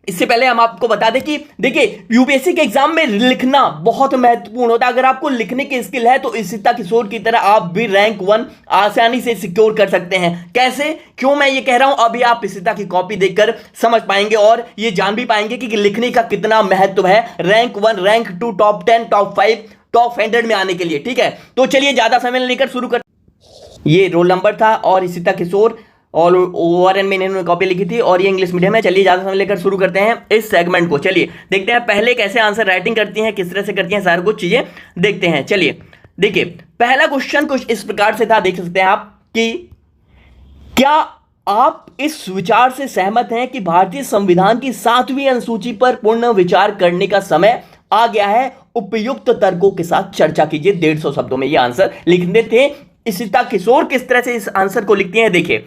इससे पहले हम आपको बता दें कि देखिए यूपीएससी के एग्जाम में लिखना बहुत महत्वपूर्ण होता है। अगर आपको लिखने की स्किल है तो इशिता किशोर की तरह आप भी रैंक 1 आसानी से सिक्योर कर सकते हैं। कैसे, क्यों मैं ये कह रहा हूं, अभी आप इशिता की कॉपी देखकर समझ पाएंगे और ये जान भी पाएंगे कि लिखने का कितना महत्व है rank 1, rank 2, top 10, top 5, top 100 में आने के लिए। ठीक है, तो चलिए ज्यादा समय लेकर शुरू कर। ये रोल नंबर था और इशिता किशोर और ओआरएन में इन्होंने कॉपी लिखी थी और ये इंग्लिश मीडियम है। चलिए ज़्यादा समय लेकर शुरू करते हैं इस सेगमेंट को। चलिए देखते हैं पहले कैसे आंसर राइटिंग करती हैं, किस तरह से करती हैं, सारी कुछ चीज़ें देखते हैं। चलिए देखिए पहला क्वेश्चन कुछ इस प्रकार से था, देख सकते हैं आप कि क्या आप इस विचार से सहमत हैं कि भारतीय संविधान की 7वीं अनुसूची पर पुनः विचार करने का समय आ गया है? उपयुक्त तर्कों के साथ चर्चा कीजिए। 150 शब्दों में ये आंसर लिखने थे। इशिता किशोर किस तरह से इस आंसर को लिखती हैं देखिए।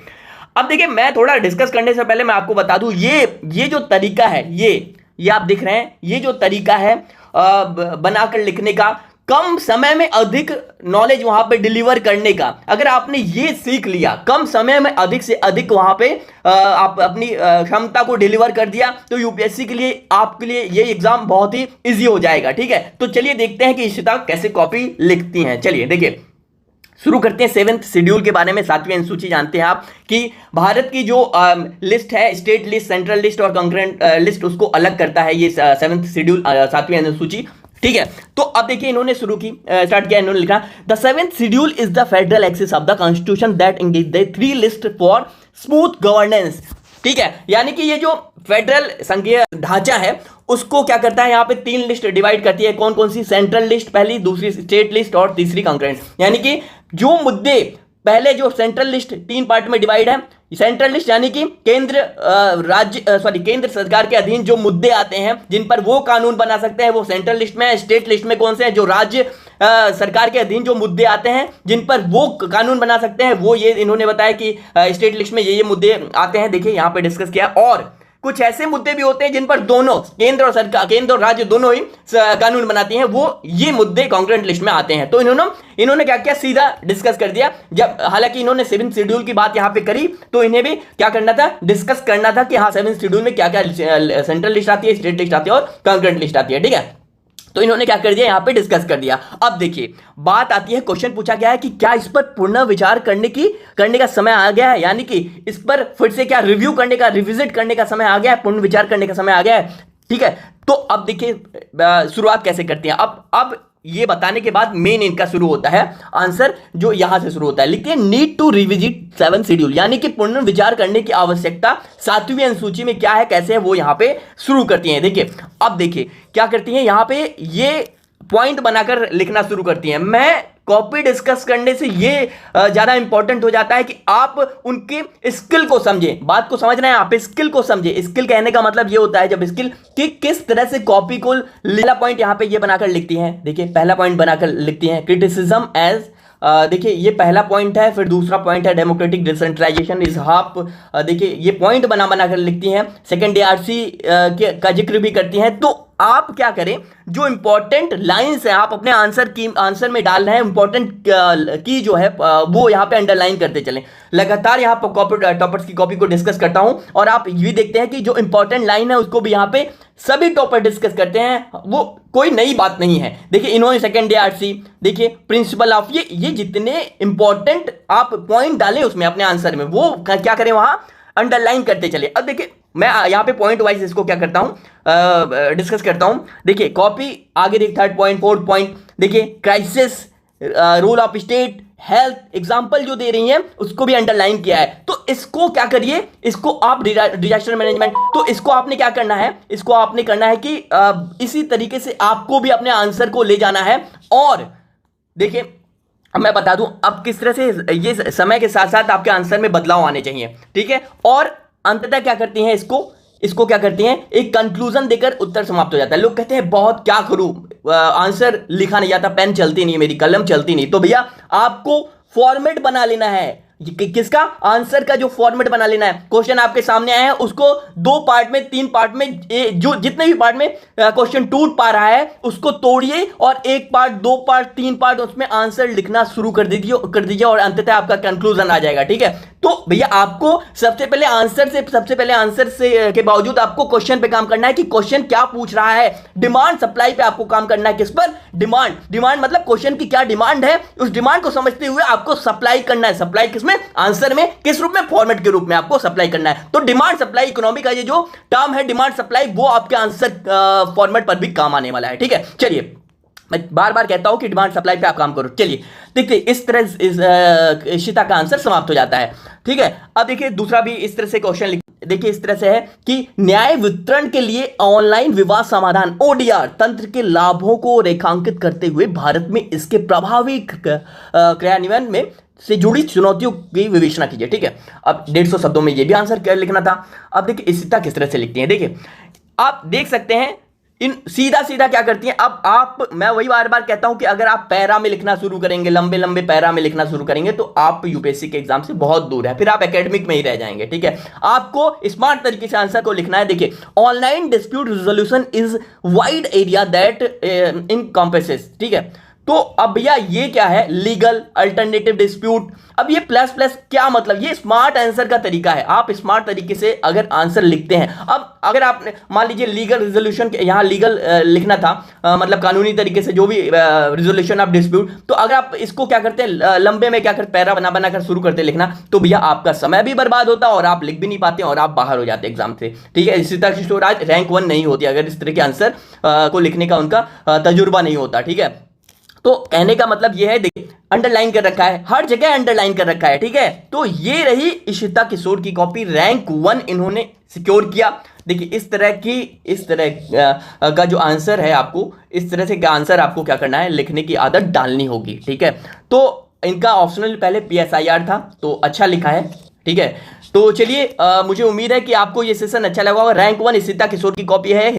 अब देखिए मैं थोड़ा डिस्कस करने से पहले मैं आपको बता दूं ये जो तरीका है, ये आप देख रहे हैं, ये जो तरीका है बनाकर लिखने का, कम समय में अधिक नॉलेज वहां पे डिलीवर करने का, अगर आपने ये सीख लिया, कम समय में अधिक से अधिक वहां पे आप अपनी क्षमता को डिलीवर कर दिया, तो यूपीएससी के लिए आपके लिए ये एग्जाम बहुत ही इजी हो जाएगा। ठीक है, तो चलिए देखते हैं कि इशिता कैसे कॉपी लिखती हैं। चलिए देखिए शुरू करते हैं 7th शेड्यूल के बारे में। 7वीं अनुसूची जानते हैं आप कि भारत की जो लिस्ट है, स्टेट लिस्ट, सेंट्रल लिस्ट और कंकरेंट लिस्ट, उसको अलग करता है ये 7th शेड्यूल, 7वीं अनुसूची। ठीक है, तो अब देखिए इन्होंने शुरू की, स्टार्ट किया, इन्होंने लिखा the 7th schedule is the federal axis of the constitution that engage the 3 list for smooth governance. ठीक है, यानी कि ये जो फेडरल संघीय ढांचा है उसको क्या करता है, यहाँ पे 3 लिस्ट डिवाइड करती है। कौन कौन सी? सेंट्रल लिस्ट पहली, दूसरी स्टेट लिस्ट और तीसरी कंकरेंट। यानी कि जो मुद्दे पहले जो सेंट्रल लिस्ट 3 पार्ट में डिवाइड है। सेंट्रल लिस्ट यानी कि केंद्र केंद्र सरकार के अधीन जो मुद्दे आते हैं जिन पर वो कानून बना सकते हैं, वो सेंट्रल लिस्ट में है। स्टेट लिस्ट में कौन से हैं? जो राज्य सरकार के अधीन जो मुद्दे आते हैं जिन पर वो कानून बना सकते हैं, वो ये इन्होंने बताया कि स्टेट लिस्ट में ये मुद्दे आते हैं। देखिए यहाँ पे डिस्कस किया। और कुछ ऐसे मुद्दे भी होते हैं जिन पर दोनों केंद्र और राज्य दोनों ही कानून बनाती हैं, वो ये मुद्दे कंकरेंट लिस्ट में आते हैं। तो इन्होंने क्या किया, सीधा डिस्कस कर दिया। जब हालांकि इन्होंने 7th शेड्यूल की बात यहां पे करी तो इन्हें भी क्या करना था, डिस्कस करना था कि हाँ 7th शेड्यूल में क्या क्या सेंट्रल लिस्ट आती है, स्टेट लिस्ट आती है और कंकरेंट लिस्ट आती है। ठीक है, तो इन्होंने क्या कर दिया, यहां पे डिस्कस कर दिया। अब देखिए बात आती है, क्वेश्चन पूछा गया है कि क्या इस पर पुनः विचार करने का समय आ गया है, यानी कि इस पर फिर से क्या रिव्यू करने का, रिविजिट करने का समय आ गया है, पुनः विचार करने का समय आ गया है। ठीक है, तो अब देखिए शुरुआत कैसे करती हैं। अब ये बताने के बाद मेन इनका शुरू होता है आंसर, जो यहां से शुरू होता है। लिखते हैं need to revisit 7th schedule, यानी कि पुनर्विचार करने की आवश्यकता 7वीं अनुसूची में क्या है, कैसे है, वो यहां पे शुरू करती हैं। देखिए अब देखिए क्या करती हैं, यहां पे ये पॉइंट बनाकर लिखना शुरू करती हैं। मैं कॉपी डिस्कस करने से ये ज्यादा इंपॉर्टेंट हो जाता है कि आप उनके स्किल को समझें, बात को समझना है, आप स्किल को समझें। स्किल कहने का मतलब ये होता है जब स्किल कि किस तरह से कॉपी को, पहला पॉइंट यहां पे ये बनाकर लिखती हैं। देखिए पहला पॉइंट बनाकर लिखती हैं क्रिटिसिज्म एज, देखिए ये पहला पॉइंट है। फिर दूसरा पॉइंट है डेमोक्रेटिक डिसेंट्रलाइजेशन इज हाफ, देखिए ये पॉइंट बना कर लिखती हैं। सेकेंड ARC का जिक्र भी करती हैं। तो आप क्या करें, जो इंपॉर्टेंट लाइंस है आप अपने आंसर में डाल रहे हैं, इंपॉर्टेंट की जो है वो यहाँ पे अंडरलाइन करते चलें। लगातार यहाँ पर टॉपर्स की कॉपी को डिस्कस करता हूं और आप ये देखते हैं कि जो इंपॉर्टेंट लाइन है उसको भी यहाँ पे सभी टॉपर डिस्कस करते हैं, वो कोई नई बात नहीं है। देखिए इन्होंने सेकेंड ARC, देखिए प्रिंसिपल ऑफ, ये जितने इंपॉर्टेंट आप पॉइंट डालें उसमें अपने आंसर में, वो क्या करें वहां अंडरलाइन करते चले। अब देखिए मैं यहाँ पे पॉइंट वाइज इसको क्या करता हूं, डिस्कस करता हूं। देखिए कॉपी आगे देख, 3rd पॉइंट, 4th पॉइंट, देखिए crisis, rule of state, health, example जो दे रही हैं उसको भी अंडरलाइन किया है। तो इसको क्या करिए, इसको आप डिजास्टर मैनेजमेंट, तो इसको आपने क्या करना है, इसको आपने करना है कि इसी तरीके से आपको भी अपने आंसर को ले जाना है। और देखिए अब मैं बता दूं अब किस तरह से ये समय के साथ साथ आपके आंसर में बदलाव आने चाहिए। ठीक है, और अंततः क्या करती हैं, इसको क्या करती हैं, एक कंक्लूजन देकर उत्तर समाप्त हो जाता है। लोग कहते हैं बहुत क्या करूं, आंसर लिखा नहीं जाता, पेन चलती नहीं, मेरी कलम चलती नहीं। तो भैया आपको फॉर्मेट बना लेना है, किसका आंसर का जो फॉर्मेट बना लेना है। क्वेश्चन आपके सामने आया है, उसको 2 पार्ट में 3 पार्ट में जो जितने भी पार्ट में क्वेश्चन टूट पा रहा है उसको तोड़िए और 1 पार्ट 2 पार्ट 3 पार्ट उसमें आंसर लिखना शुरू कर दीजिए और अंततः आपका कंक्लूजन आ जाएगा। ठीक है, तो भैया आपको सबसे पहले आंसर से के बावजूद आपको क्वेश्चन पे काम करना है कि क्वेश्चन क्या पूछ रहा है। डिमांड सप्लाई पे आपको काम करना है। किस पर? डिमांड मतलब क्वेश्चन की क्या डिमांड है, उस डिमांड को समझते हुए आपको सप्लाई करना है। सप्लाई किसमें? आंसर में। किस रूप में? फॉर्मेट के रूप में आपको सप्लाई करना है। तो डिमांड सप्लाई इकोनॉमी का ये जो टर्म है डिमांड सप्लाई, वो आपके आंसर फॉर्मेट पर भी काम आने वाला है। ठीक है, चलिए मैं बार बार कहता हूं कि डिमांड सप्लाई पे आप काम करो। चलिए देखिए, इस तरह इशिता का आंसर समाप्त हो जाता है। ठीक है, अब देखिए दूसरा भी इस तरह से क्वेश्चन देखिए इस तरह से है कि न्याय वितरण के लिए ऑनलाइन विवाद समाधान ओडीआर तंत्र के लाभों को रेखांकित करते हुए भारत में इसके प्रभावी क्रियान्वयन में से जुड़ी चुनौतियों की विवेचना कीजिए। ठीक है, अब 150 शब्दों में ये भी आंसर लिखना था। अब देखिए इशिता किस तरह से लिखती है। देखिए आप देख सकते हैं इन सीधा क्या करती हैं। अब आप, मैं वही बार बार कहता हूं कि अगर आप पैरा में लिखना शुरू करेंगे, लंबे लंबे पैरा में लिखना शुरू करेंगे तो आप यूपीएससी के एग्जाम से बहुत दूर है, फिर आप एकेडमिक में ही रह जाएंगे। ठीक है, आपको स्मार्ट तरीके से आंसर को लिखना है। देखिए, online dispute resolution is wide area that encompasses. ठीक है, तो अब भैया ये क्या है? Legal alternative dispute. अब ये प्लस क्या मतलब? ये स्मार्ट आंसर का तरीका है। आप स्मार्ट तरीके से अगर आंसर लिखते हैं, अब अगर आपने मान लीजिए लीगल रिजोल्यूशन, यहां लीगल लिखना था, मतलब कानूनी तरीके से जो भी रिजोल्यूशन ऑफ डिस्प्यूट, तो अगर आप इसको क्या करते हैं, लंबे में क्या करते, पैरा बना कर शुरू करते लिखना, तो भैया आपका समय भी बर्बाद होता और आप लिख भी नहीं पाते और आप बाहर हो जाते एग्जाम से। ठीक है, इसी तरह किशोर आज रैंक 1 नहीं होती अगर इस तरह के आंसर को लिखने का उनका तजुर्बा नहीं होता। ठीक है, तो कहने का मतलब यह है, देखिए अंडरलाइन कर रखा है, हर जगह अंडरलाइन कर रखा है। ठीक है, तो ये रही इशिता किशोर की कॉपी, रैंक 1 इन्होंने सिक्योर किया। देखिए इस तरह का जो आंसर है, आपको इस तरह से आंसर आपको क्या करना है, लिखने की आदत डालनी होगी। ठीक है, तो इनका ऑप्शनल पहले PSIR था, तो अच्छा लिखा है। ठीक है, तो चलिए मुझे उम्मीद है कि आपको ये सेशन अच्छा लगा होगा। रैंक 1 इशिता किशोर की कॉपी है।